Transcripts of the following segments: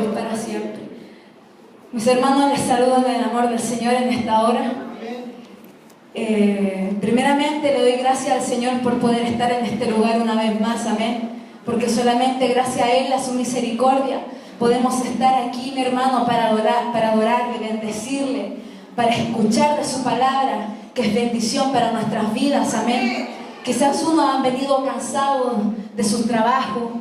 y para siempre. Mis hermanos, les saludo en el amor del Señor en esta hora. Primeramente le doy gracias al Señor por poder estar en este lugar una vez más, amén. Porque solamente gracias a Él, a su misericordia, podemos estar aquí, mi hermano, para adorarle, bendecirle, para escuchar de su palabra, que es bendición para nuestras vidas, amén. Quizás unos han venido cansados de su trabajo,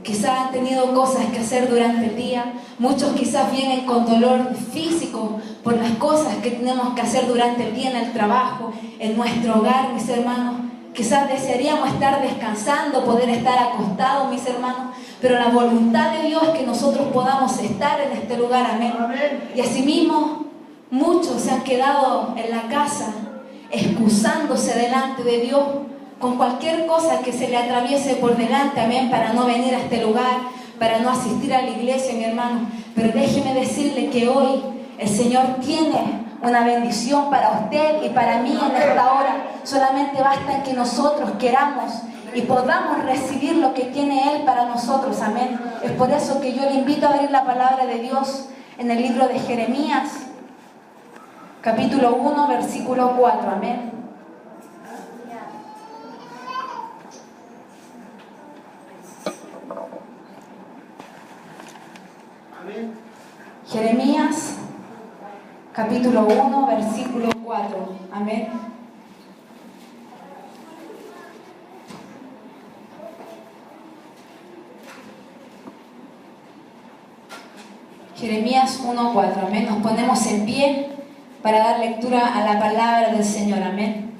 quizás han tenido cosas que hacer durante el día, muchos quizás vienen con dolor físico por las cosas que tenemos que hacer durante el día en el trabajo, en nuestro hogar, mis hermanos. Quizás desearíamos estar descansando, poder estar acostados, mis hermanos, pero la voluntad de Dios es que nosotros podamos estar en este lugar, amén. Y asimismo, muchos se han quedado en la casa, excusándose delante de Dios, con cualquier cosa que se le atraviese por delante, amén, para no venir a este lugar, para no asistir a la iglesia, mi hermano. Pero déjeme decirle que hoy el Señor tiene una bendición para usted y para mí en esta hora. Solamente basta que nosotros queramos y podamos recibir lo que tiene Él para nosotros, amén. Es por eso que yo le invito a abrir la palabra de Dios en el libro de Jeremías, capítulo 1, versículo 4, amén. Jeremías, capítulo 1, versículo 4, amén. Jeremías 1, 4, amén. Nos ponemos en pie para dar lectura a la palabra del Señor, amén.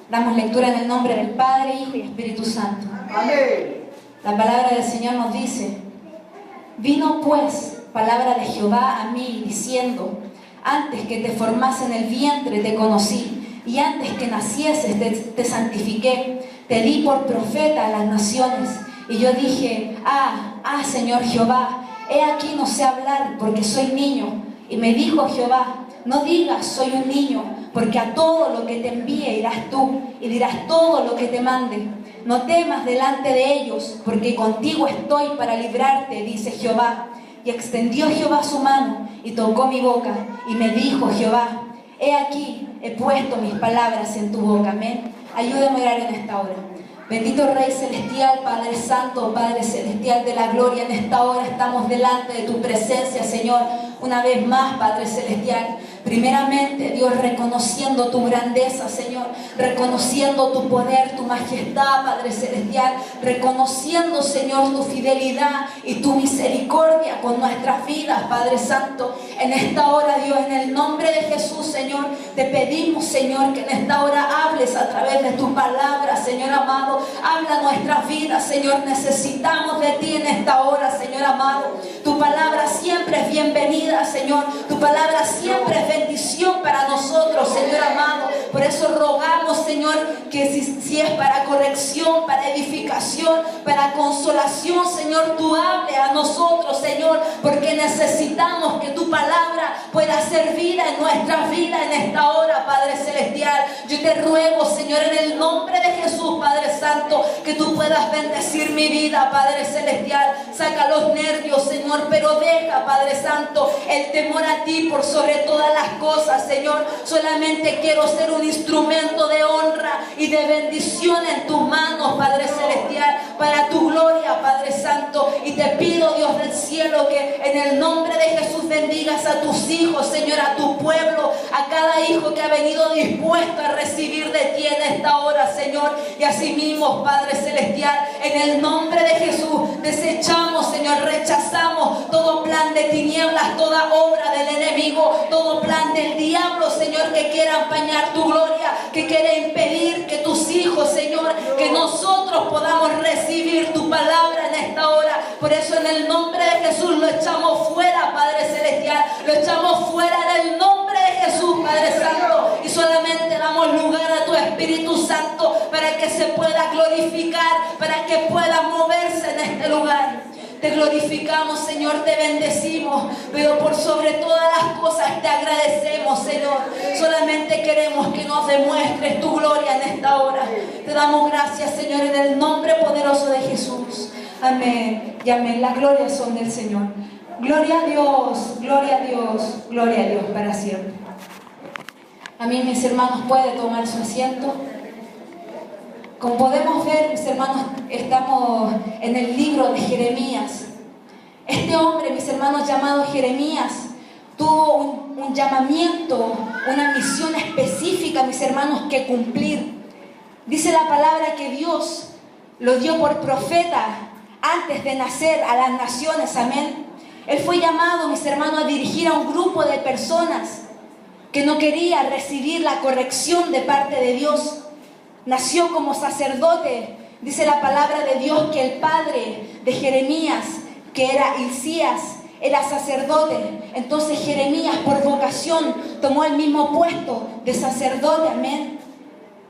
Damos lectura en el nombre del Padre, Hijo y Espíritu Santo. Amén. La palabra del Señor nos dice: vino pues palabra de Jehová a mí diciendo: antes que te formase en el vientre te conocí, y antes que nacieses te santifiqué, te di por profeta a las naciones. Y yo dije: Señor Jehová, he aquí no sé hablar porque soy niño. Y me dijo Jehová: no digas soy un niño, porque a todo lo que te envíe irás tú, y dirás todo lo que te mande. No temas delante de ellos, porque contigo estoy para librarte, dice Jehová. Y extendió Jehová su mano y tocó mi boca, y me dijo Jehová: he aquí, he puesto mis palabras en tu boca, amén. Ayúdame a orar en esta hora. Bendito Rey Celestial, Padre Santo, Padre Celestial de la gloria, en esta hora estamos delante de tu presencia, Señor, una vez más, Padre Celestial. Primeramente, Dios, reconociendo tu grandeza, Señor, reconociendo tu poder, tu majestad, Padre Celestial, reconociendo, Señor, tu fidelidad y tu misericordia con nuestras vidas, Padre Santo. En esta hora, Dios, en el nombre de Jesús, Señor, te pedimos, Señor, que en esta hora hables a través de tu palabra, Señor amado. Habla nuestras vidas, Señor, necesitamos de ti en esta hora, Señor amado. Tu palabra siempre es bienvenida, Señor. Tu palabra siempre es bendición para nosotros, Señor amado. Por eso rogamos, Señor, que si es para corrección, para edificación, para consolación, Señor, tú hables a nosotros, Señor, porque necesitamos que tu palabra pueda hacer vida en nuestras vidas en esta hora, Padre Celestial. Yo te ruego, Señor, en el nombre de Jesús, Padre Santo, que tú puedas bendecir mi vida, Padre Celestial. Saca los nervios, Señor, pero deja, Padre Santo, el temor a ti por sobre todas las cosas, Señor. Solamente quiero ser un instrumento de honra y de bendición en tus manos, Padre Celestial, para tu gloria, Padre Santo. Y te pido, Dios del cielo, que en el nombre de Jesús bendigas a tus hijos, Señor, a tu pueblo, a cada hijo que ha venido dispuesto a recibir de ti en esta hora, Señor. Y asimismo, Padre Celestial, en el nombre de Jesús desechamos, Señor, rechazamos todo plan de tinieblas, toda obra del enemigo, todo plan del diablo, Señor, que quiera empañar tu gloria, que quiera impedir que tus hijos, Señor, que nosotros podamos recibir tu palabra en esta hora. Por eso en el nombre de Jesús lo echamos fuera, Padre Celestial, lo echamos fuera en el nombre de Jesús, Padre Santo, y solamente damos lugar a tu Espíritu Santo para que se pueda glorificar, para que pueda moverse en este lugar. Te glorificamos, Señor, te bendecimos, pero por sobre todas las cosas te agradecemos, Señor. Solamente queremos que nos demuestres tu gloria en esta hora. Te damos gracias, Señor, en el nombre poderoso de Jesús. Amén y amén. Las glorias son del Señor. Gloria a Dios, gloria a Dios, gloria a Dios para siempre. A mí, mis hermanos, puede tomar su asiento. Como podemos ver, mis hermanos, estamos en el libro de Jeremías. Este hombre, mis hermanos, llamado Jeremías, tuvo un llamamiento, una misión específica, mis hermanos, que cumplir. Dice la palabra que Dios lo dio por profeta antes de nacer a las naciones, amén. Él fue llamado, mis hermanos, a dirigir a un grupo de personas que no quería recibir la corrección de parte de Dios. Nació como sacerdote. Dice la palabra de Dios que el padre de Jeremías, que era Hilcías, era sacerdote. Entonces Jeremías, por vocación, tomó el mismo puesto de sacerdote, amén.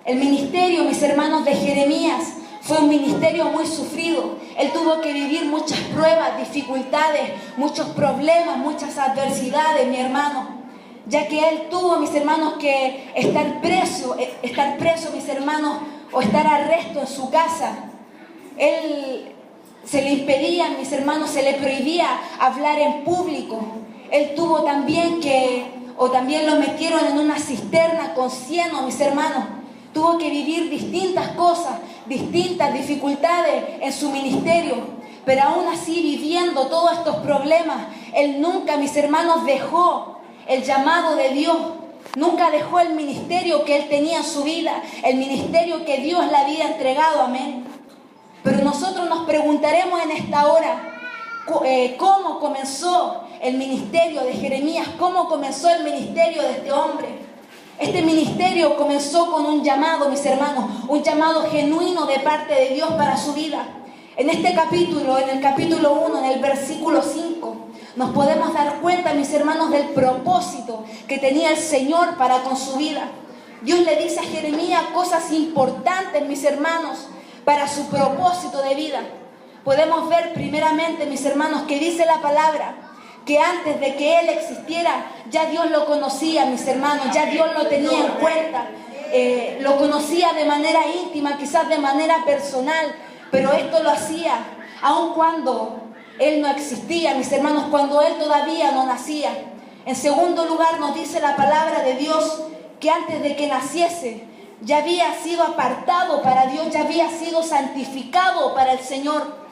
El ministerio, mis hermanos, de Jeremías fue un ministerio muy sufrido. Él tuvo que vivir muchas pruebas, dificultades, muchos problemas, muchas adversidades, mi hermano. Ya que él tuvo, mis hermanos, que estar preso, mis hermanos, o estar arresto en su casa. Él se le impedía, mis hermanos, se le prohibía hablar en público. Él tuvo también también lo metieron en una cisterna con cieno, mis hermanos. Tuvo que vivir distintas cosas, distintas dificultades en su ministerio. Pero aún así, viviendo todos estos problemas, él nunca, mis hermanos, dejó el llamado de Dios. Nunca dejó el ministerio que él tenía en su vida, el ministerio que Dios le había entregado, amén. Pero nosotros nos preguntaremos en esta hora, ¿cómo comenzó el ministerio de Jeremías? ¿Cómo comenzó el ministerio de este hombre? Este ministerio comenzó con un llamado, mis hermanos, un llamado genuino de parte de Dios para su vida. En este capítulo, en el capítulo 1, en el versículo 5, nos podemos dar cuenta, mis hermanos, del propósito que tenía el Señor para con su vida. Dios le dice a Jeremías cosas importantes, mis hermanos, para su propósito de vida. Podemos ver primeramente, mis hermanos, que dice la palabra que antes de que él existiera, ya Dios lo conocía, mis hermanos, ya Dios lo tenía en cuenta. Lo conocía de manera íntima, quizás de manera personal, pero esto lo hacía aun cuando él no existía, mis hermanos, cuando él todavía no nacía. En segundo lugar, nos dice la palabra de Dios que antes de que naciese, ya había sido apartado para Dios, ya había sido santificado para el Señor,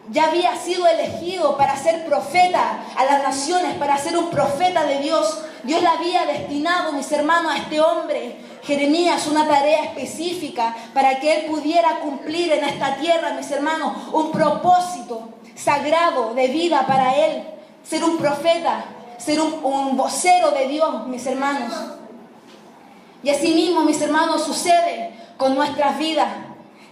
ya había sido elegido para ser profeta a las naciones, para ser un profeta de Dios. Dios le había destinado, mis hermanos, a este hombre, Jeremías, una tarea específica para que él pudiera cumplir en esta tierra, mis hermanos, un propósito sagrado de vida para él, ser un profeta, ser un vocero de Dios, mis hermanos. Y así mismo, mis hermanos, sucede con nuestras vidas.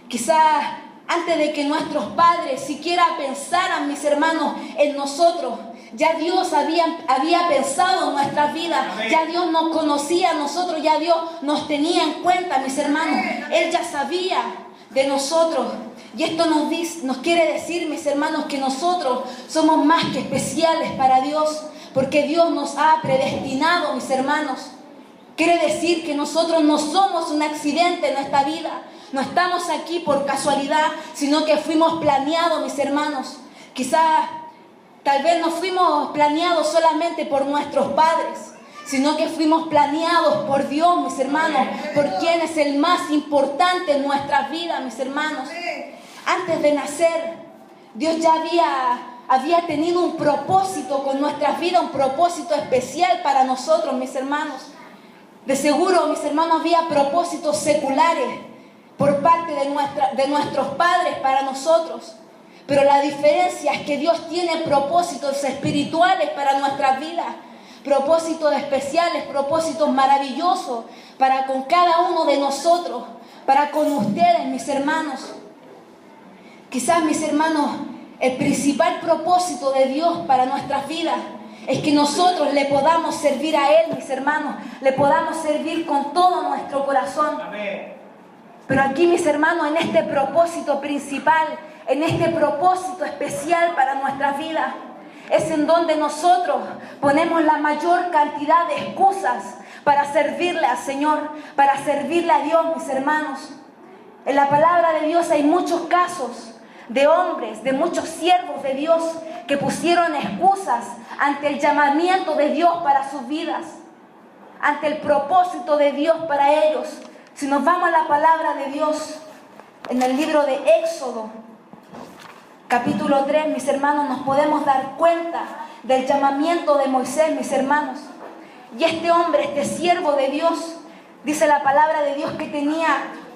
Quizás antes de que nuestros padres siquiera pensaran, mis hermanos, en nosotros, ya Dios había pensado en nuestras vidas. Amén. Ya Dios nos conocía a nosotros, ya Dios nos tenía en cuenta, mis hermanos. Él ya sabía de nosotros. Y esto nos quiere decir, mis hermanos, que nosotros somos más que especiales para Dios, porque Dios nos ha predestinado, mis hermanos. Quiere decir que nosotros no somos un accidente en nuestra vida. No estamos aquí por casualidad, sino que fuimos planeados, mis hermanos. Quizás, tal vez no fuimos planeados solamente por nuestros padres, sino que fuimos planeados por Dios, mis hermanos, por quien es el más importante en nuestras vidas, mis hermanos. Antes de nacer, Dios ya había tenido un propósito con nuestras vidas, un propósito especial para nosotros, mis hermanos. De seguro, mis hermanos, había propósitos seculares por parte de nuestros padres para nosotros. Pero la diferencia es que Dios tiene propósitos espirituales para nuestras vidas, propósitos especiales, propósitos maravillosos para con cada uno de nosotros, para con ustedes, mis hermanos. Quizás, mis hermanos, el principal propósito de Dios para nuestras vidas es que nosotros le podamos servir a Él, mis hermanos, le podamos servir con todo nuestro corazón. Amén. Pero aquí, mis hermanos, en este propósito principal, en este propósito especial para nuestras vidas, es en donde nosotros ponemos la mayor cantidad de excusas para servirle al Señor, para servirle a Dios, mis hermanos. En la palabra de Dios hay muchos casos de hombres, de muchos siervos de Dios que pusieron excusas ante el llamamiento de Dios para sus vidas, ante el propósito de Dios para ellos. Si nos vamos a la palabra de Dios, en el libro de Éxodo, capítulo 3, mis hermanos, nos podemos dar cuenta del llamamiento de Moisés, mis hermanos. Y este hombre, este siervo de Dios, dice la palabra de Dios que tenía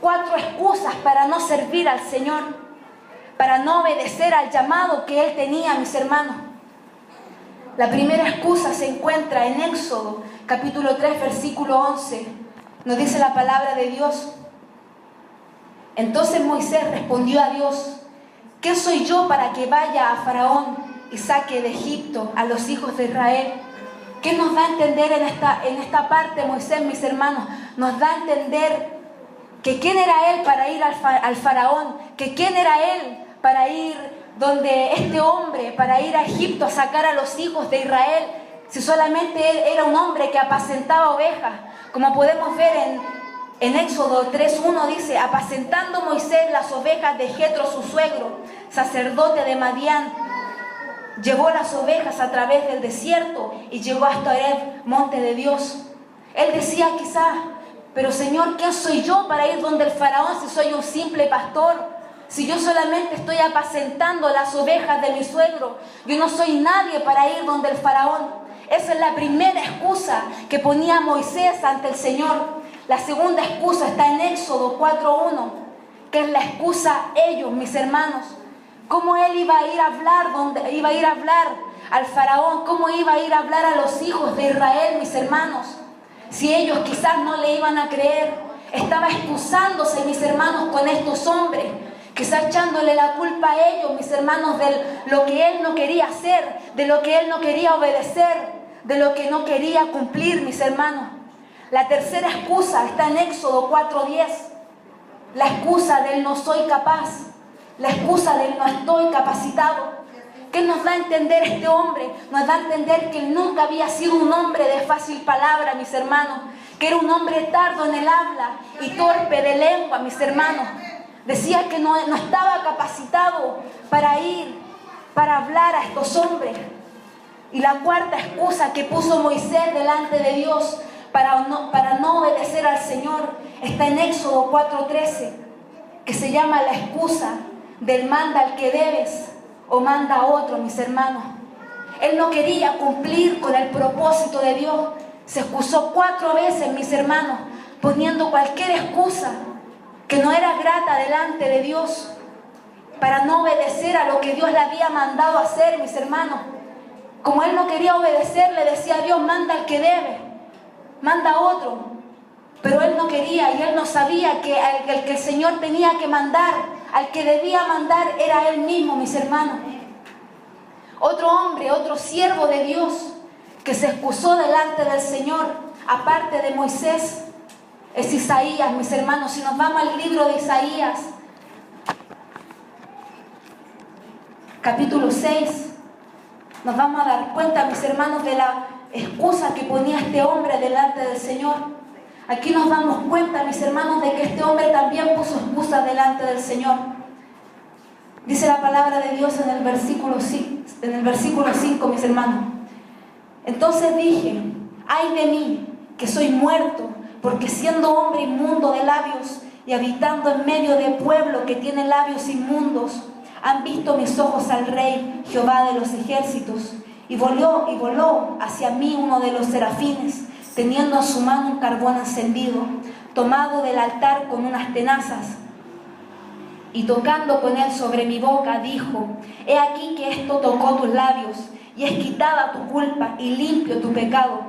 4 excusas para no servir al Señor, para no obedecer al llamado que él tenía, mis hermanos. La primera excusa se encuentra en Éxodo, capítulo 3, versículo 11. Nos dice la palabra de Dios: entonces Moisés respondió a Dios: ¿qué soy yo para que vaya a Faraón y saque de Egipto a los hijos de Israel? ¿Qué nos da a entender en esta parte Moisés, mis hermanos? Nos da a entender que quién era él para ir al Faraón, que quién era él para ir donde este hombre, para ir a Egipto a sacar a los hijos de Israel, si solamente él era un hombre que apacentaba ovejas. Como podemos ver en Éxodo 3:1 dice: apacentando Moisés las ovejas de Jetro su suegro, sacerdote de Madián, llevó las ovejas a través del desierto y llegó hasta Horeb, monte de Dios. Él decía quizás: pero Señor, ¿quién soy yo para ir donde el Faraón si soy un simple pastor? Si yo solamente estoy apacentando las ovejas de mi suegro, yo no soy nadie para ir donde el Faraón. Esa es la primera excusa que ponía Moisés ante el Señor. La segunda excusa está en Éxodo 4:1, que es la excusa ellos, mis hermanos. ¿Cómo él iba a ir a hablar al Faraón? ¿Cómo iba a ir a hablar a los hijos de Israel, mis hermanos? Si ellos quizás no le iban a creer. Estaba excusándose, mis hermanos, con estos hombres, quizás echándole la culpa a ellos, mis hermanos, de lo que él no quería hacer, de lo que él no quería obedecer, de lo que no quería cumplir, mis hermanos. La tercera excusa está en Éxodo 4:10. La excusa del no soy capaz, la excusa del no estoy capacitado. ¿Qué nos da a entender este hombre? Nos da a entender que él nunca había sido un hombre de fácil palabra, mis hermanos, que era un hombre tardo en el habla y torpe de lengua, mis hermanos. Decía que no estaba capacitado para ir, para hablar a estos hombres. Y la cuarta excusa que puso Moisés delante de Dios para no obedecer al Señor está en Éxodo 4:13, que se llama la excusa del manda al que debes o manda a otro, mis hermanos. Él no quería cumplir con el propósito de Dios. Se excusó 4 veces, mis hermanos, poniendo cualquier excusa que no era grata delante de Dios, para no obedecer a lo que Dios le había mandado hacer, mis hermanos. Como él no quería obedecer, le decía a Dios: manda al que debe, manda a otro. Pero él no quería, y él no sabía que el Señor tenía que mandar, al que debía mandar era él mismo, mis hermanos. Otro hombre, otro siervo de Dios que se excusó delante del Señor, aparte de Moisés, es Isaías, mis hermanos. Si nos vamos al libro de Isaías, capítulo 6, nos vamos a dar cuenta, mis hermanos, de la excusa que ponía este hombre delante del Señor. Aquí nos damos cuenta, mis hermanos, de que este hombre también puso excusas delante del Señor. Dice la palabra de Dios en el versículo 5, mis hermanos: entonces dije: ay de mí, que soy muerto, porque siendo hombre inmundo de labios y habitando en medio de pueblo que tiene labios inmundos, han visto mis ojos al Rey, Jehová de los ejércitos. Y voló hacia mí uno de los serafines, teniendo en su mano un carbón encendido, tomado del altar con unas tenazas. Y tocando con él sobre mi boca, dijo: he aquí que esto tocó tus labios, y es quitada tu culpa y limpio tu pecado.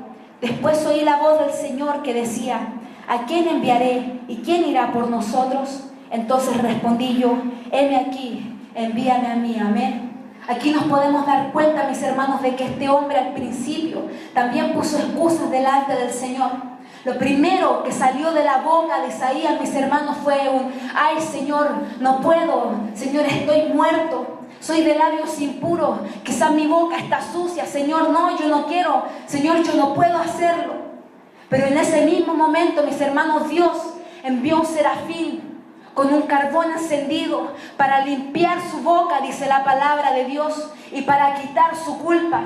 Después oí la voz del Señor que decía: ¿a quién enviaré? ¿Y quién irá por nosotros? Entonces respondí yo: heme aquí, envíame a mí. Amén. Aquí nos podemos dar cuenta, mis hermanos, de que este hombre al principio también puso excusas delante del Señor. Lo primero que salió de la boca de Isaías, mis hermanos, fue un: ay, Señor, no puedo, Señor, estoy muerto, soy de labios impuros, quizás mi boca está sucia, Señor, no, yo no quiero, Señor, yo no puedo hacerlo. Pero en ese mismo momento, mis hermanos, Dios envió un serafín, con un carbón encendido para limpiar su boca, dice la palabra de Dios, y para quitar su culpa.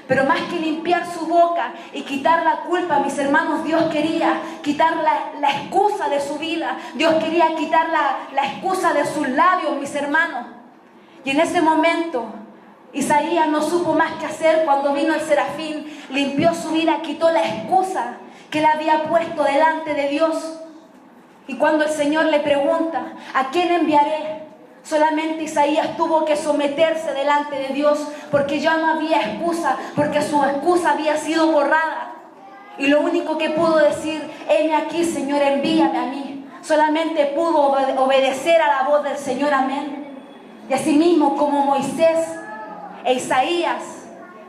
Pero más que limpiar su boca y quitar la culpa, mis hermanos, Dios quería quitar la excusa de su vida. Dios quería quitar la excusa de sus labios, mis hermanos. Y en ese momento, Isaías no supo más qué hacer. Cuando vino el serafín, limpió su vida, quitó la excusa que él había puesto delante de Dios. Y cuando el Señor le pregunta, ¿a quién enviaré? Solamente Isaías tuvo que someterse delante de Dios, porque ya no había excusa, porque su excusa había sido borrada. Y lo único que pudo decir, heme aquí, Señor, envíame a mí. Solamente pudo obedecer a la voz del Señor, amén. Y asimismo, como Moisés e Isaías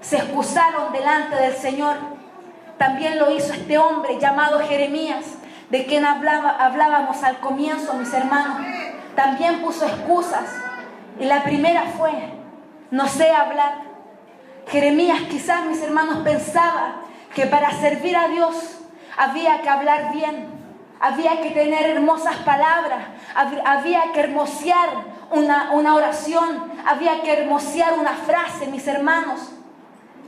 se excusaron delante del Señor, también lo hizo este hombre llamado Jeremías, de quien hablábamos al comienzo, mis hermanos. También puso excusas, y la primera fue, no sé hablar. Jeremías quizás, mis hermanos, pensaba que para servir a Dios había que hablar bien, había que tener hermosas palabras, había que hermosear una oración, había que hermosear una frase, mis hermanos.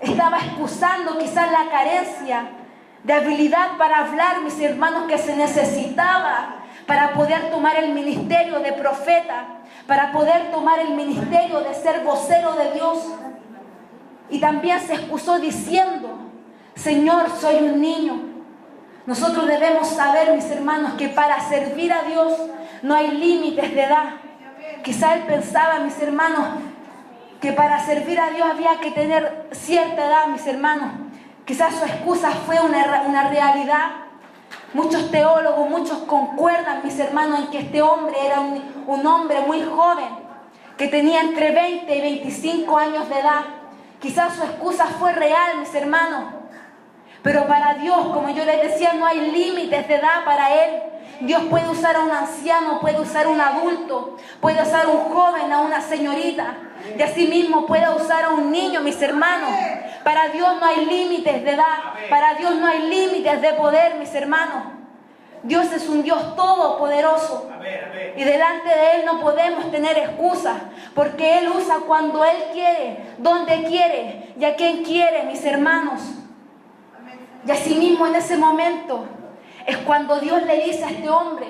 Estaba excusando quizás la carencia de habilidad para hablar, mis hermanos, que se necesitaba para poder tomar el ministerio de profeta, para poder tomar el ministerio de ser vocero de Dios. Y también se excusó diciendo, Señor, soy un niño. Nosotros debemos saber, mis hermanos, que para servir a Dios no hay límites de edad. Quizá él pensaba, mis hermanos, que para servir a Dios había que tener cierta edad, mis hermanos. Quizás su excusa fue una realidad. Muchos teólogos, muchos concuerdan, mis hermanos, en que este hombre era un hombre muy joven, que tenía entre 20 y 25 años de edad. Quizás su excusa fue real, mis hermanos. Pero para Dios, como yo les decía, no hay límites de edad para Él. Dios puede usar a un anciano, puede usar a un adulto, puede usar a un joven, a una señorita. Y asimismo puede usar a un niño, mis hermanos. Para Dios no hay límites de edad. Para Dios no hay límites de poder, mis hermanos. Dios es un Dios todopoderoso. Y delante de Él no podemos tener excusas, porque Él usa cuando Él quiere, donde quiere y a quien quiere, mis hermanos. Y asimismo en ese momento es cuando Dios le dice a este hombre,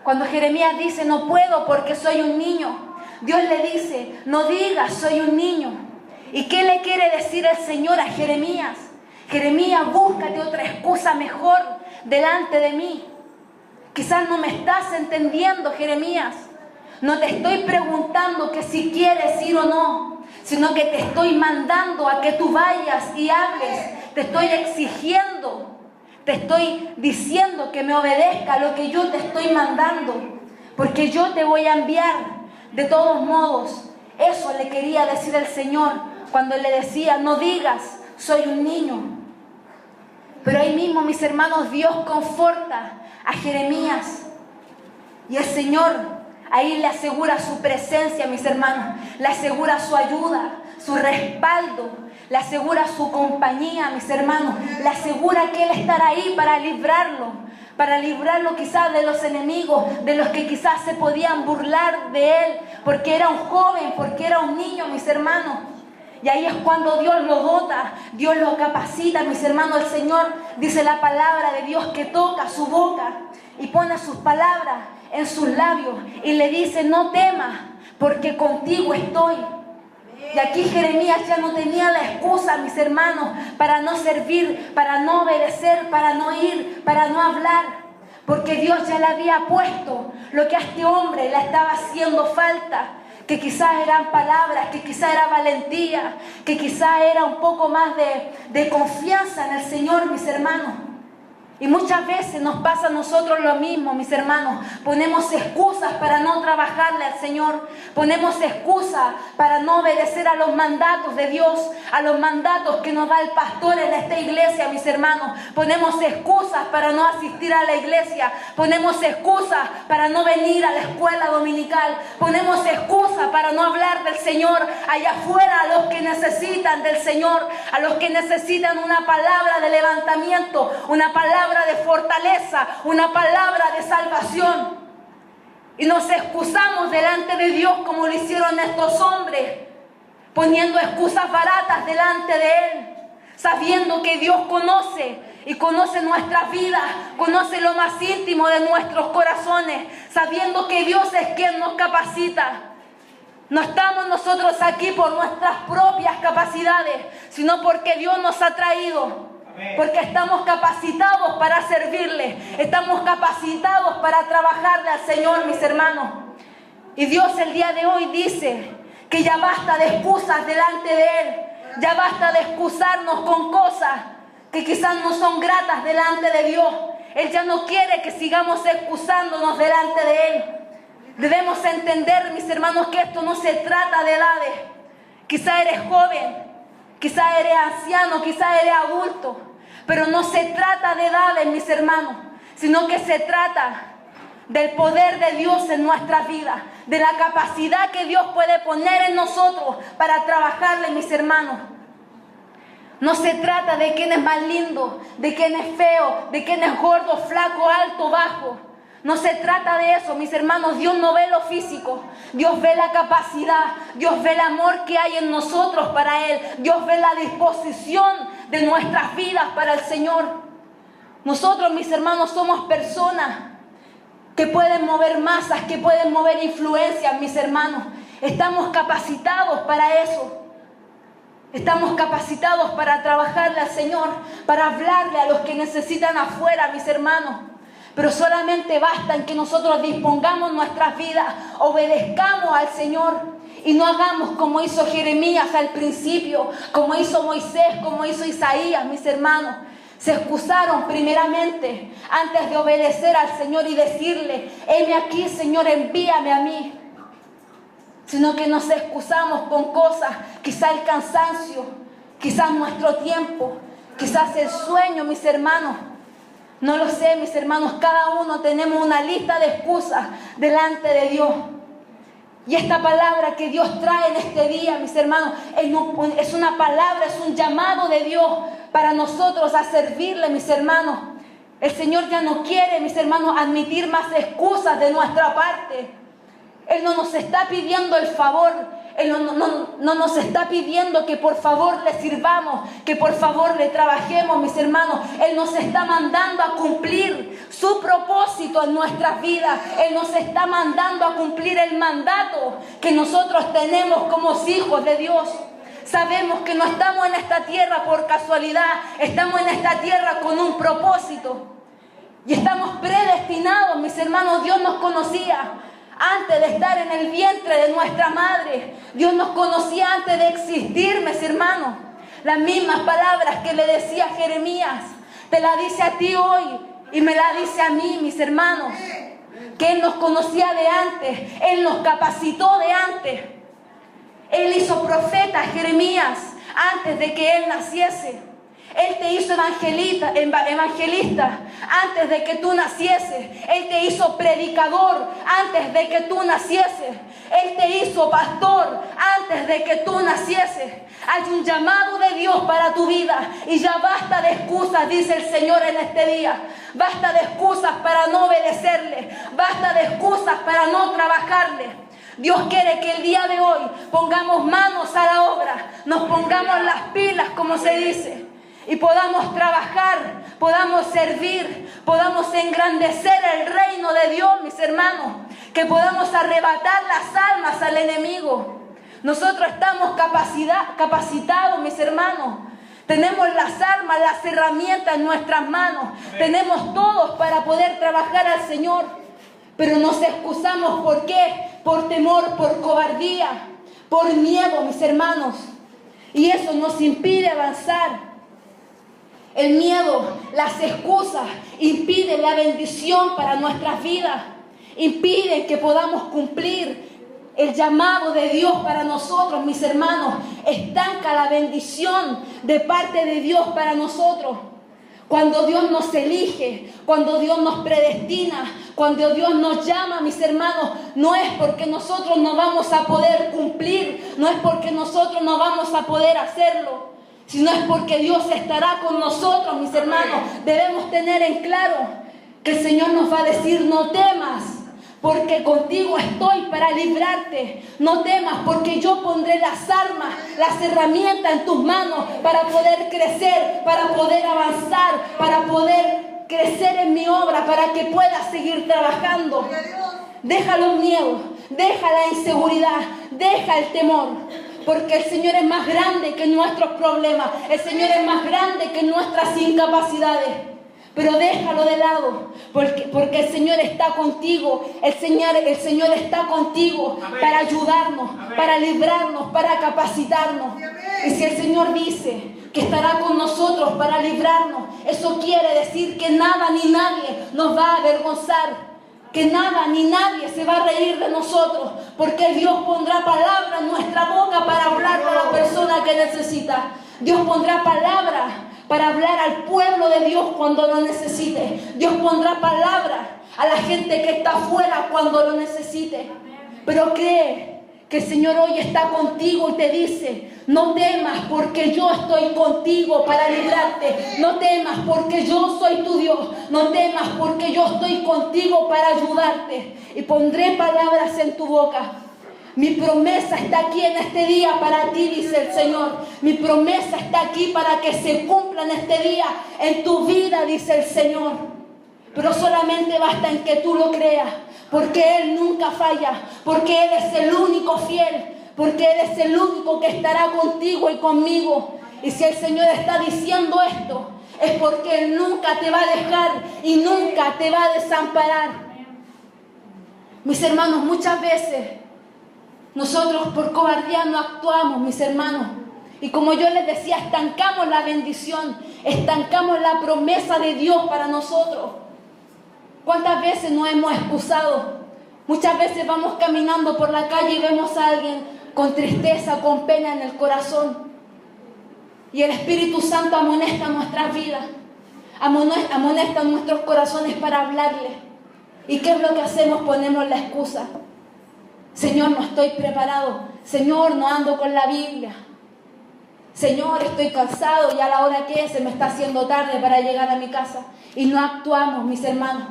cuando Jeremías dice, no puedo porque soy un niño. Dios le dice, no digas, soy un niño. ¿Y qué le quiere decir el Señor a Jeremías? Jeremías, búscate otra excusa mejor delante de mí. Quizás no me estás entendiendo, Jeremías. No te estoy preguntando que si quieres ir o no, sino que te estoy mandando a que tú vayas y hables. Te estoy exigiendo, te estoy diciendo que me obedezca a lo que yo te estoy mandando, porque yo te voy a enviar. De todos modos, eso le quería decir el Señor cuando le decía, no digas, soy un niño. Pero ahí mismo, mis hermanos, Dios conforta a Jeremías. Y el Señor ahí le asegura su presencia, mis hermanos. Le asegura su ayuda, su respaldo. Le asegura su compañía, mis hermanos. Le asegura que Él estará ahí para librarlo quizás de los enemigos, de los que quizás se podían burlar de Él, porque era un joven, porque era un niño, mis hermanos. Y ahí es cuando Dios lo dota, Dios lo capacita, mis hermanos. El Señor dice la palabra de Dios que toca su boca y pone sus palabras en sus labios y le dice, no temas, porque contigo estoy. Y aquí Jeremías ya no tenía la excusa, mis hermanos, para no servir, para no obedecer, para no ir, para no hablar. Porque Dios ya le había puesto lo que a este hombre le estaba haciendo falta. Que quizás eran palabras, que quizás era valentía, que quizás era un poco más de confianza en el Señor, mis hermanos. Y muchas veces nos pasa a nosotros lo mismo, mis hermanos. Ponemos excusas para no trabajarle al Señor. Ponemos excusas para no obedecer a los mandatos de Dios, a los mandatos que nos da el pastor en esta iglesia, mis hermanos. Ponemos excusas para no asistir a la iglesia. Ponemos excusas para no venir a la escuela dominical. Ponemos excusas para no hablar del Señor allá afuera a los que necesitan del Señor, a los que necesitan una palabra de levantamiento, una palabra de fortaleza, una palabra de salvación. Y nos excusamos delante de Dios como lo hicieron estos hombres, poniendo excusas baratas delante de Él, sabiendo que Dios conoce y conoce nuestras vidas, conoce lo más íntimo de nuestros corazones, sabiendo que Dios es quien nos capacita. No estamos nosotros aquí por nuestras propias capacidades, sino porque Dios nos ha traído. Porque estamos capacitados para servirle, estamos capacitados para trabajarle al Señor, mis hermanos. Y Dios el día de hoy dice que ya basta de excusas delante de Él, ya basta de excusarnos con cosas que quizás no son gratas delante de Dios. Él ya no quiere que sigamos excusándonos delante de Él. Debemos entender, mis hermanos, que esto no se trata de edades. Quizá eres joven, quizá eres anciano, quizá eres adulto, pero no se trata de edades, mis hermanos, sino que se trata del poder de Dios en nuestras vidas, de la capacidad que Dios puede poner en nosotros para trabajarle, mis hermanos. No se trata de quién es más lindo, de quién es feo, de quién es gordo, flaco, alto, bajo. No se trata de eso, mis hermanos. Dios no ve lo físico, Dios ve la capacidad, Dios ve el amor que hay en nosotros para Él, Dios ve la disposición de nuestras vidas para el Señor. Nosotros, mis hermanos, somos personas que pueden mover masas, que pueden mover influencias, mis hermanos. Estamos capacitados para eso. Estamos capacitados para trabajarle al Señor, para hablarle a los que necesitan afuera, mis hermanos. Pero solamente basta en que nosotros dispongamos nuestras vidas, obedezcamos al Señor y no hagamos como hizo Jeremías al principio, como hizo Moisés, como hizo Isaías, mis hermanos. Se excusaron primeramente antes de obedecer al Señor y decirle: heme aquí, Señor, envíame a mí. Sino que nos excusamos con cosas, quizás el cansancio, quizás nuestro tiempo, quizás el sueño, mis hermanos. No lo sé, mis hermanos, cada uno tenemos una lista de excusas delante de Dios. Y esta palabra que Dios trae en este día, mis hermanos, es una palabra, es un llamado de Dios para nosotros a servirle, mis hermanos. El Señor ya no quiere, mis hermanos, admitir más excusas de nuestra parte. Él no nos está pidiendo el favor, Él no nos está pidiendo que por favor le sirvamos, que por favor le trabajemos, mis hermanos. Él nos está mandando a cumplir su propósito en nuestras vidas. Él nos está mandando a cumplir el mandato que nosotros tenemos como hijos de Dios. Sabemos que no estamos en esta tierra por casualidad, estamos en esta tierra con un propósito. Y estamos predestinados, mis hermanos. Dios nos conocía antes de estar en el vientre de nuestra madre. Dios nos conocía antes de existir, mis hermanos. Las mismas palabras que le decía a Jeremías, te la dice a ti hoy y me la dice a mí, mis hermanos. Que Él nos conocía de antes, Él nos capacitó de antes. Él hizo profeta a Jeremías antes de que él naciese. Él te hizo evangelista antes de que tú nacieses. Él te hizo predicador antes de que tú nacieses. Él te hizo pastor antes de que tú nacieses. Hay un llamado de Dios para tu vida y ya basta de excusas, dice el Señor en este día. Basta de excusas para no obedecerle. Basta de excusas para no trabajarle. Dios quiere que el día de hoy pongamos manos a la obra, nos pongamos las pilas, como se dice, y podamos trabajar, podamos servir, podamos engrandecer el reino de Dios, mis hermanos, que podamos arrebatar las almas al enemigo. Nosotros estamos capacitados, mis hermanos. Tenemos las armas, las herramientas en nuestras manos. Tenemos todos para poder trabajar al Señor. Pero nos excusamos, ¿por qué? Por temor, por cobardía, por miedo, mis hermanos. Y eso nos impide avanzar. El miedo, las excusas, impiden la bendición para nuestras vidas. Impiden que podamos cumplir el llamado de Dios para nosotros, mis hermanos. Estanca la bendición de parte de Dios para nosotros. Cuando Dios nos elige, cuando Dios nos predestina, cuando Dios nos llama, mis hermanos, no es porque nosotros no vamos a poder cumplir, no es porque nosotros no vamos a poder hacerlo, sino es porque Dios estará con nosotros, mis hermanos. Debemos tener en claro que el Señor nos va a decir: no temas, porque contigo estoy para librarte. No temas, porque yo pondré las armas, las herramientas en tus manos para poder crecer, para poder avanzar, para poder crecer en mi obra, para que puedas seguir trabajando. Deja los miedos, deja la inseguridad, deja el temor, porque el Señor es más grande que nuestros problemas, el Señor es más grande que nuestras incapacidades. Pero déjalo de lado, porque el Señor está contigo. El Señor está contigo para ayudarnos, para librarnos, para capacitarnos. Y si el Señor dice que estará con nosotros para librarnos, eso quiere decir que nada ni nadie nos va a avergonzar, que nada ni nadie se va a reír de nosotros, porque Dios pondrá palabra en nuestra boca para hablar a la persona que necesita. Dios pondrá palabra para hablar al pueblo de Dios cuando lo necesite. Dios pondrá palabra a la gente que está afuera cuando lo necesite. Pero cree que el Señor hoy está contigo y te dice: no temas, porque yo estoy contigo para librarte. No temas, porque yo soy tu Dios. No temas, porque yo estoy contigo para ayudarte. Y pondré palabras en tu boca. Mi promesa está aquí en este día para ti, dice el Señor. Mi promesa está aquí para que se cumpla en este día, en tu vida, dice el Señor. Pero solamente basta en que tú lo creas, porque Él nunca falla, porque Él es el único fiel, porque Él es el único que estará contigo y conmigo. Y si el Señor está diciendo esto, es porque Él nunca te va a dejar y nunca te va a desamparar. Mis hermanos, muchas veces nosotros por cobardía no actuamos, mis hermanos. Y como yo les decía, estancamos la bendición, estancamos la promesa de Dios para nosotros. ¿Cuántas veces nos hemos excusado? Muchas veces vamos caminando por la calle y vemos a alguien con tristeza, con pena en el corazón. Y el Espíritu Santo amonesta nuestras vidas, amonesta nuestros corazones para hablarle. ¿Y qué es lo que hacemos? Ponemos la excusa. Señor, no estoy preparado. Señor, no ando con la Biblia. Señor, estoy cansado y a la hora que es se me está haciendo tarde para llegar a mi casa. Y no actuamos, mis hermanos.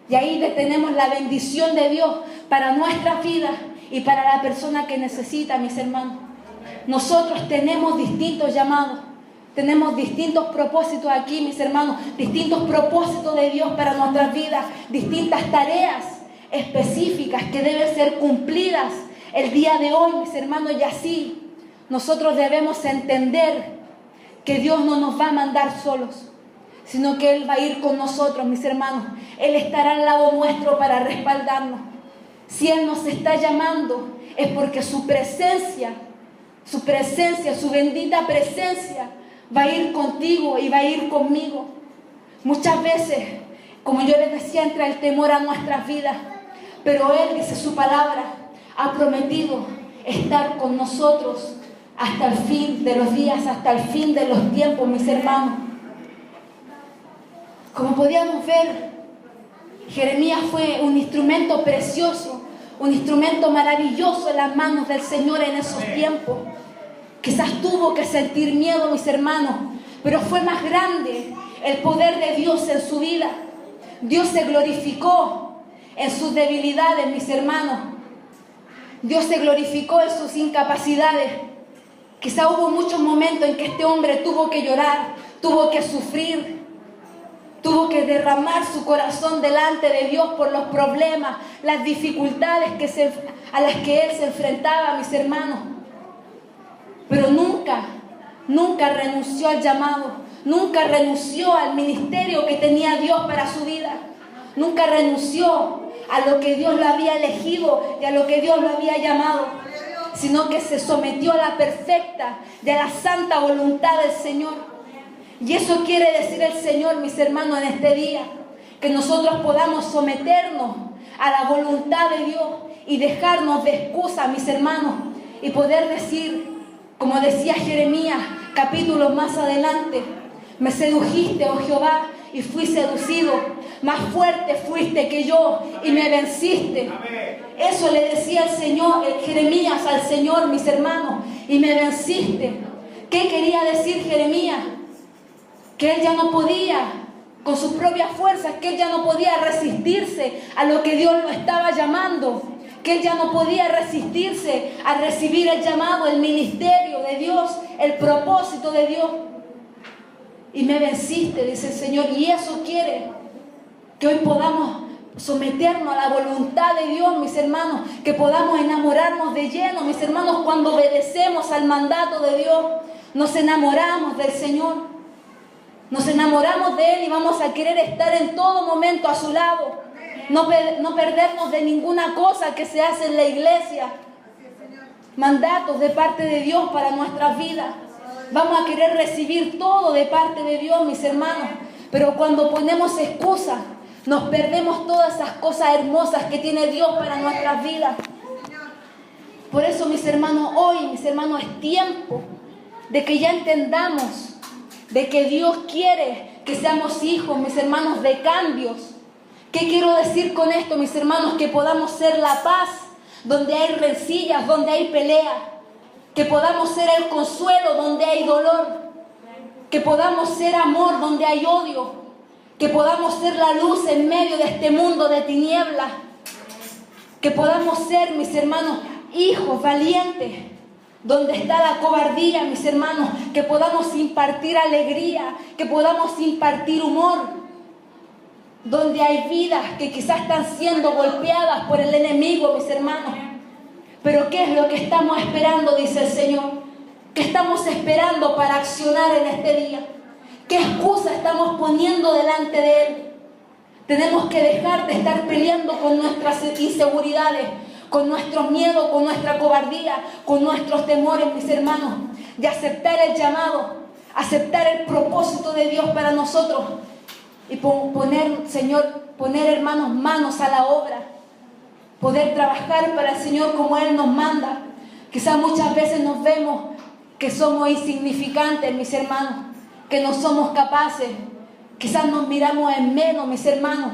Y ahí detenemos la bendición de Dios para nuestras vidas y para la persona que necesita, mis hermanos. Nosotros tenemos distintos llamados. Tenemos distintos propósitos aquí, mis hermanos. Distintos propósitos de Dios para nuestras vidas. Distintas tareas específicas que deben ser cumplidas el día de hoy, mis hermanos, y así nosotros debemos entender que Dios no nos va a mandar solos, sino que Él va a ir con nosotros, mis hermanos. Él estará al lado nuestro para respaldarnos. Si Él nos está llamando, es porque su presencia, su bendita presencia va a ir contigo y va a ir conmigo. Muchas veces, como yo les decía, entra el temor a nuestras vidas. Pero Él, dice su palabra, ha prometido estar con nosotros hasta el fin de los días, hasta el fin de los tiempos, mis hermanos. Como podíamos ver, Jeremías fue un instrumento precioso, un instrumento maravilloso en las manos del Señor en esos tiempos. Quizás tuvo que sentir miedo, mis hermanos, pero fue más grande el poder de Dios en su vida. Dios se glorificó en sus debilidades, mis hermanos. Dios se glorificó en sus incapacidades. Quizá hubo muchos momentos en que este hombre tuvo que llorar, tuvo que sufrir, tuvo que derramar su corazón delante de Dios por los problemas, las dificultades a las que él se enfrentaba, mis hermanos. Pero nunca renunció al llamado, nunca renunció al ministerio que tenía Dios para su vida. Nunca renunció a lo que Dios lo había elegido y a lo que Dios lo había llamado, sino que se sometió a la perfecta y a la santa voluntad del Señor. Y eso quiere decir el Señor, mis hermanos, en este día, que nosotros podamos someternos a la voluntad de Dios y dejarnos de excusas, mis hermanos, y poder decir, como decía Jeremías, capítulos más adelante: me sedujiste, oh Jehová, y fui seducido. Más fuerte fuiste que yo y me venciste. Eso le decía el Señor, Jeremías al Señor, mis hermanos, y me venciste. ¿Qué quería decir Jeremías? Que él ya no podía con sus propias fuerzas, que él ya no podía resistirse a lo que Dios lo estaba llamando, que él ya no podía resistirse a recibir el llamado, el ministerio de Dios, el propósito de Dios. Y me venciste, dice el Señor, y eso quiere que hoy podamos someternos a la voluntad de Dios, mis hermanos, que podamos enamorarnos de lleno, mis hermanos, cuando obedecemos al mandato de Dios, nos enamoramos del Señor, nos enamoramos de Él y vamos a querer estar en todo momento a su lado, no perdernos de ninguna cosa que se hace en la iglesia, mandatos de parte de Dios para nuestras vidas. Vamos a querer recibir todo de parte de Dios, mis hermanos, pero cuando ponemos excusas, nos perdemos todas esas cosas hermosas que tiene Dios para nuestras vidas. Por eso, mis hermanos, hoy, mis hermanos, es tiempo de que ya entendamos de que Dios quiere que seamos hijos, mis hermanos, de cambios. ¿Qué quiero decir con esto, mis hermanos? Que podamos ser la paz donde hay rencillas, donde hay pelea. Que podamos ser el consuelo donde hay dolor. Que podamos ser amor donde hay odio. Que podamos ser la luz en medio de este mundo de tinieblas. Que podamos ser, mis hermanos, hijos valientes donde está la cobardía, mis hermanos. Que podamos impartir alegría, que podamos impartir humor, donde hay vidas que quizás están siendo golpeadas por el enemigo, mis hermanos. Pero ¿qué es lo que estamos esperando? Dice el Señor. ¿Qué estamos esperando para accionar en este día? ¿Qué excusa estamos poniendo delante de Él? Tenemos que dejar de estar peleando con nuestras inseguridades, con nuestros miedos, con nuestra cobardía, con nuestros temores, mis hermanos, de aceptar el llamado, aceptar el propósito de Dios para nosotros y poner, Señor, hermanos, manos a la obra, poder trabajar para el Señor como Él nos manda. Quizás muchas veces nos vemos que somos insignificantes, mis hermanos, que no somos capaces. Quizás nos miramos en menos, mis hermanos,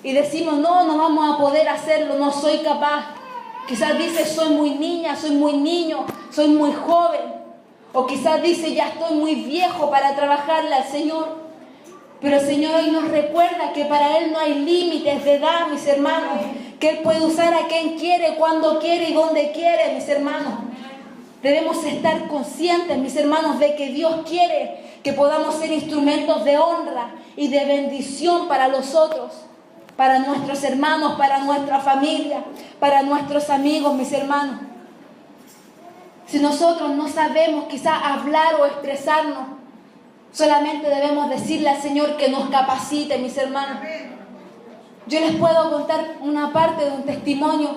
y decimos, no vamos a poder hacerlo, no soy capaz. Quizás dice, soy muy niña, soy muy niño, soy muy joven. O quizás dice, ya estoy muy viejo para trabajarle al Señor. Pero el Señor hoy nos recuerda que para Él no hay límites de edad, mis hermanos. Que Él puede usar a quien quiere, cuando quiere y donde quiere, mis hermanos. Debemos estar conscientes, mis hermanos, de que Dios quiere que podamos ser instrumentos de honra y de bendición para los otros, para nuestros hermanos, para nuestra familia, para nuestros amigos, mis hermanos. Si nosotros no sabemos quizás hablar o expresarnos, solamente debemos decirle al Señor que nos capacite, mis hermanos. Yo les puedo contar una parte de un testimonio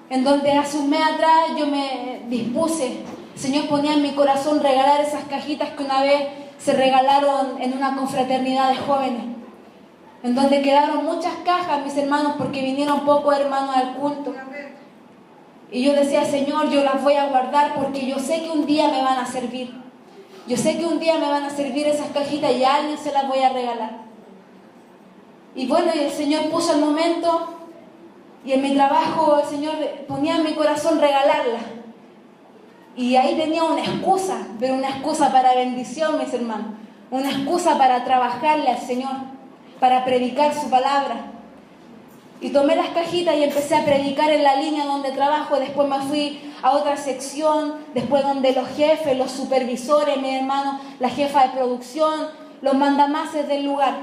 en donde hace un mes atrás yo me dispuse, el Señor ponía en mi corazón regalar esas cajitas que una vez se regalaron en una confraternidad de jóvenes, en donde quedaron muchas cajas, mis hermanos, porque vinieron pocos hermanos al culto. Y yo decía, Señor, yo las voy a guardar porque yo sé que un día me van a servir. Yo sé que un día me van a servir esas cajitas y a alguien se las voy a regalar. Y bueno, y el Señor puso el momento y en mi trabajo el Señor ponía en mi corazón regalarlas. Y ahí tenía una excusa, pero una excusa para bendición, mis hermanos. Una excusa para trabajarle al Señor, para predicar su palabra. Y tomé las cajitas y empecé a predicar en la línea donde trabajo. Después me fui a otra sección, después donde los jefes, los supervisores, mis hermanos, la jefa de producción, los mandamases del lugar.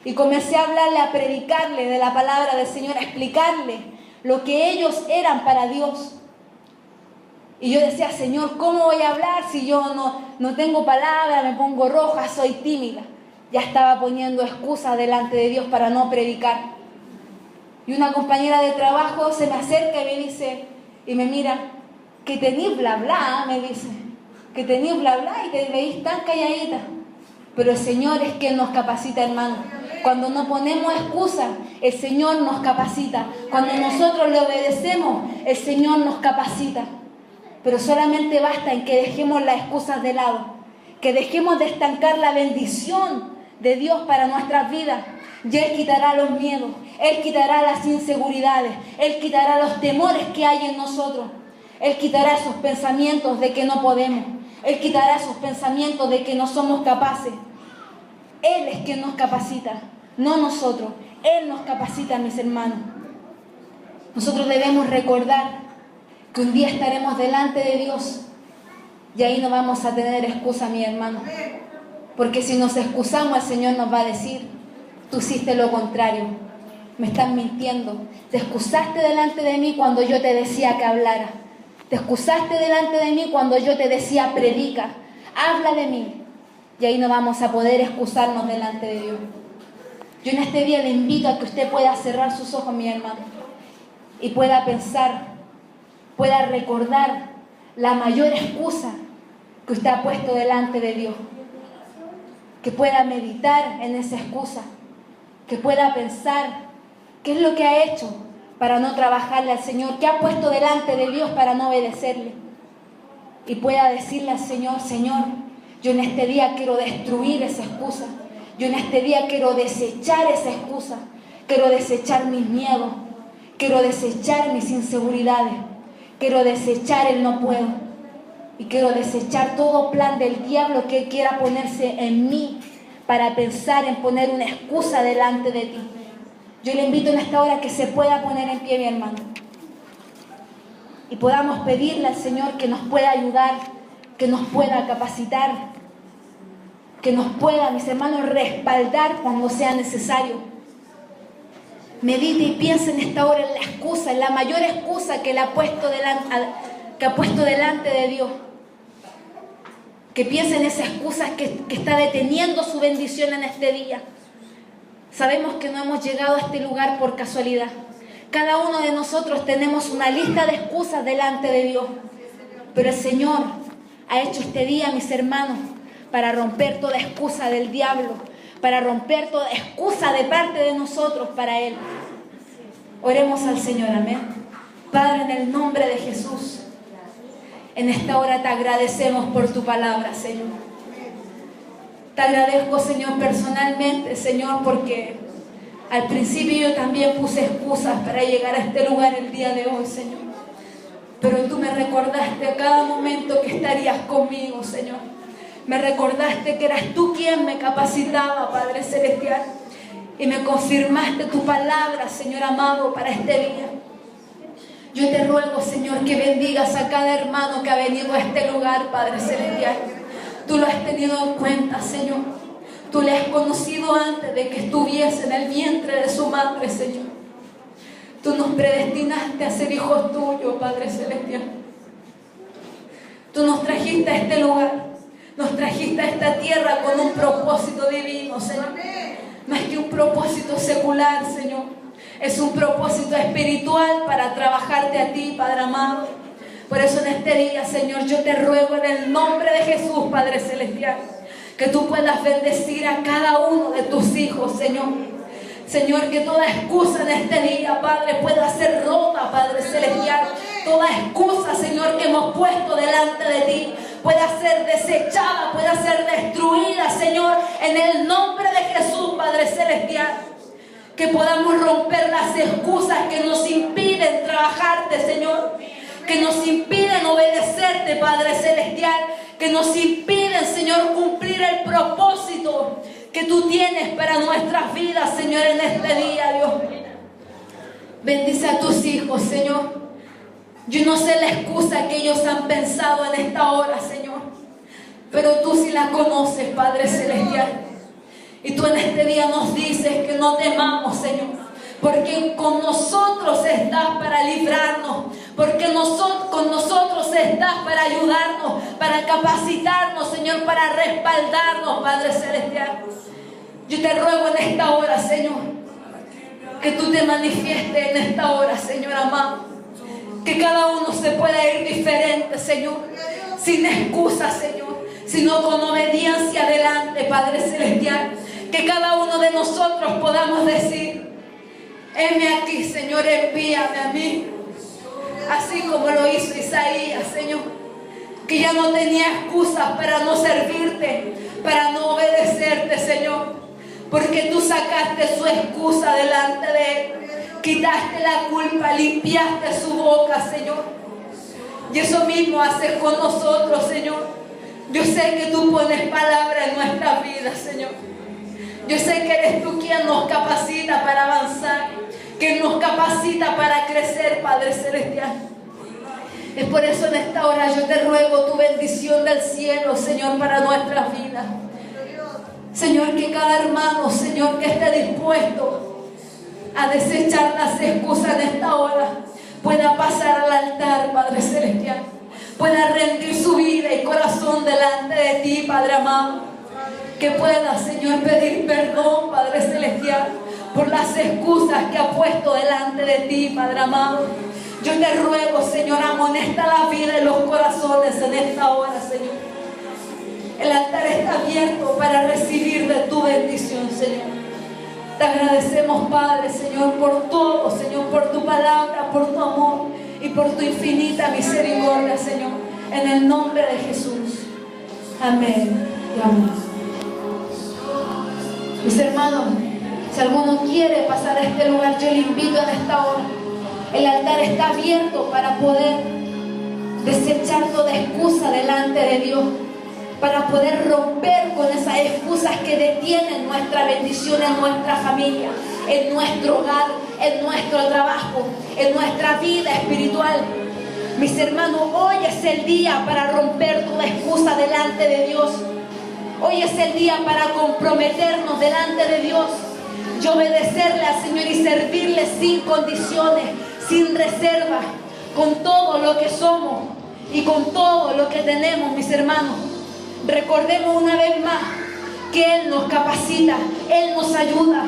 Y comencé a hablarle, a predicarle de la palabra del Señor, a explicarle lo que ellos eran para Dios. Y yo decía, Señor, ¿cómo voy a hablar si yo no tengo palabra, me pongo roja, soy tímida? Ya estaba poniendo excusas delante de Dios para no predicar. Y una compañera de trabajo se me acerca y me dice, y me mira, que tenís bla bla, me dice, que tenís bla bla y te veís tan calladita. Pero el Señor es quien nos capacita, hermano. Cuando no ponemos excusas, el Señor nos capacita. Cuando nosotros le obedecemos, el Señor nos capacita. Pero solamente basta en que dejemos las excusas de lado, que dejemos de estancar la bendición de Dios para nuestras vidas. Y Él quitará los miedos, Él quitará las inseguridades, Él quitará los temores que hay en nosotros. Él quitará esos pensamientos de que no podemos. Él quitará esos pensamientos de que no somos capaces. Él es quien nos capacita, no nosotros. Él nos capacita, mis hermanos. Nosotros debemos recordar que un día estaremos delante de Dios y ahí no vamos a tener excusa, mi hermano. Porque si nos excusamos, el Señor nos va a decir: tú hiciste lo contrario, me estás mintiendo. Te excusaste delante de mí cuando yo te decía que hablara. Te excusaste delante de mí cuando yo te decía predica, habla de mí. Y ahí no vamos a poder excusarnos delante de Dios. Yo en este día le invito a que usted pueda cerrar sus ojos, mi hermano, y pueda pensar, pueda recordar la mayor excusa que usted ha puesto delante de Dios. Que pueda meditar en esa excusa, que pueda pensar qué es lo que ha hecho para no trabajarle al Señor, qué ha puesto delante de Dios para no obedecerle. Y pueda decirle al Señor: Señor, yo en este día quiero destruir esa excusa. Yo en este día quiero desechar esa excusa. Quiero desechar mis miedos. Quiero desechar mis inseguridades. Quiero desechar el no puedo. Y quiero desechar todo plan del diablo que quiera ponerse en mí para pensar en poner una excusa delante de ti. Yo le invito en esta hora que se pueda poner en pie, mi hermano. Y podamos pedirle al Señor que nos pueda ayudar, que nos pueda capacitar, que nos pueda, mis hermanos, respaldar cuando sea necesario. Medite y piense en esta hora en la excusa, en la mayor excusa que ha puesto delante de Dios. Que piense en esa excusa que está deteniendo su bendición en este día. Sabemos que no hemos llegado a este lugar por casualidad. Cada uno de nosotros tenemos una lista de excusas delante de Dios. Pero el Señor ha hecho este día, mis hermanos, para romper toda excusa del diablo, para romper toda excusa de parte de nosotros para Él. Oremos al Señor, amén. Padre, en el nombre de Jesús, en esta hora te agradecemos por tu palabra, Señor. Te agradezco, Señor, personalmente, Señor, porque al principio yo también puse excusas para llegar a este lugar el día de hoy, Señor. Pero tú me recordaste a cada momento que estarías conmigo, Señor. Me recordaste que eras tú quien me capacitaba, Padre Celestial. Y me confirmaste tu palabra, Señor amado, para este día. Yo te ruego, Señor, que bendigas a cada hermano que ha venido a este lugar, Padre Celestial. Tú lo has tenido en cuenta, Señor. Tú le has conocido antes de que estuviese en el vientre de su madre, Señor. Tú nos predestinaste a ser hijos tuyos, Padre Celestial. Tú nos trajiste a este lugar. Nos trajiste a esta tierra con un propósito divino, Señor. Más que un propósito secular, Señor. Es un propósito espiritual para trabajarte a ti, Padre amado. Por eso en este día, Señor, yo te ruego en el nombre de Jesús, Padre Celestial, que tú puedas bendecir a cada uno de tus hijos, Señor. Señor, que toda excusa en este día, Padre, pueda ser rota, Padre Celestial. Toda excusa, Señor, que hemos puesto delante de ti pueda ser desechada, pueda ser destruida, Señor, en el nombre de Jesús, Padre Celestial. Que podamos romper las excusas que nos impiden trabajarte, Señor. Que nos impiden obedecerte, Padre Celestial. Que nos impiden, Señor, cumplir el propósito que tú tienes para nuestras vidas, Señor, en este día, Dios. Bendice a tus hijos, Señor. Yo no sé la excusa que ellos han pensado en esta hora, Señor, pero tú sí la conoces, Padre Celestial. Y tú en este día nos dices que no temamos, Señor, porque con nosotros estás para librarnos, porque con nosotros estás para ayudarnos, para capacitarnos, Señor, para respaldarnos, Padre Celestial. Yo te ruego en esta hora, Señor, que tú te manifiestes en esta hora, Señor amado. Que cada uno se pueda ir diferente, Señor, sin excusa, Señor, sino con obediencia delante, Padre Celestial. Que cada uno de nosotros podamos decir: heme aquí, Señor, envíame a mí. Así como lo hizo Isaías, Señor, que ya no tenía excusas para no servirte, para no obedecerte, Señor, porque tú sacaste su excusa delante de él. Quitaste la culpa, limpiaste su boca, Señor. Y eso mismo haces con nosotros, Señor. Yo sé que tú pones palabra en nuestras vidas, Señor. Yo sé que eres tú quien nos capacita para avanzar, quien nos capacita para crecer, Padre Celestial. Es por eso en esta hora yo te ruego tu bendición del cielo, Señor, para nuestras vidas. Señor, que cada hermano, Señor, que esté dispuesto a desechar las excusas en esta hora, pueda pasar al altar, Padre Celestial. Pueda rendir su vida y corazón delante de ti, Padre amado. Que pueda, Señor, pedir perdón, Padre Celestial, por las excusas que ha puesto delante de ti, Padre amado. Yo te ruego, Señor, amonesta la vida y los corazones en esta hora, Señor. El altar está abierto para recibir de tu bendición, Señor. Te agradecemos, Padre, Señor, por todo, Señor, por tu palabra, por tu amor y por tu infinita misericordia, Señor. En el nombre de Jesús. Amén y amén. Mis hermanos, si alguno quiere pasar a este lugar, yo le invito en esta hora. El altar está abierto para poder desechar toda excusa delante de Dios, para poder romper con esas excusas que detienen nuestra bendición en nuestra familia, en nuestro hogar, en nuestro trabajo, en nuestra vida espiritual. Mis hermanos, hoy es el día para romper toda excusa delante de Dios. Hoy es el día para comprometernos delante de Dios y obedecerle al Señor y servirle sin condiciones, sin reserva, con todo lo que somos y con todo lo que tenemos, mis hermanos. Recordemos una vez más que Él nos capacita, Él nos ayuda.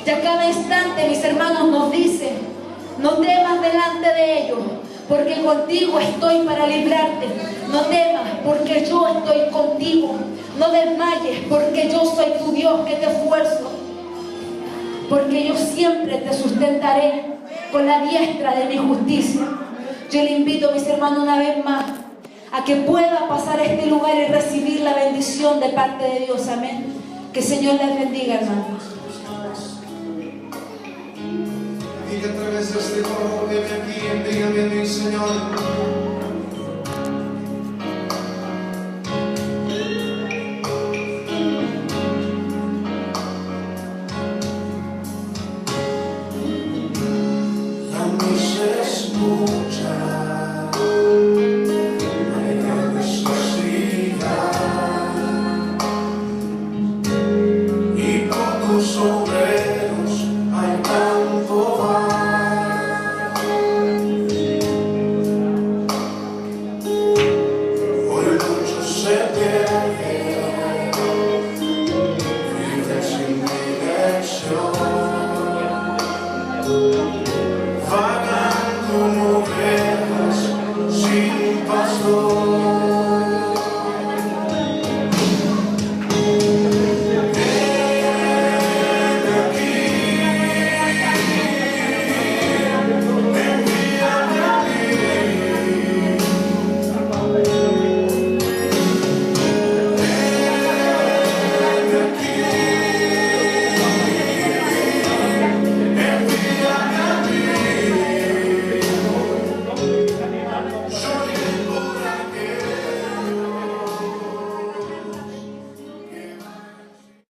Y a cada instante, mis hermanos, nos dice: no temas delante de ellos, porque contigo estoy para librarte. No temas, porque yo estoy contigo. No desmayes, porque yo soy tu Dios que te esfuerzo. Porque yo siempre te sustentaré con la diestra de mi justicia. Yo le invito, mis hermanos, una vez más, a que pueda pasar a este lugar y recibir la bendición de parte de Dios. Amén. Que el Señor les bendiga, hermanos. Y a través de este coro, ven aquí, envíame a mi Señor.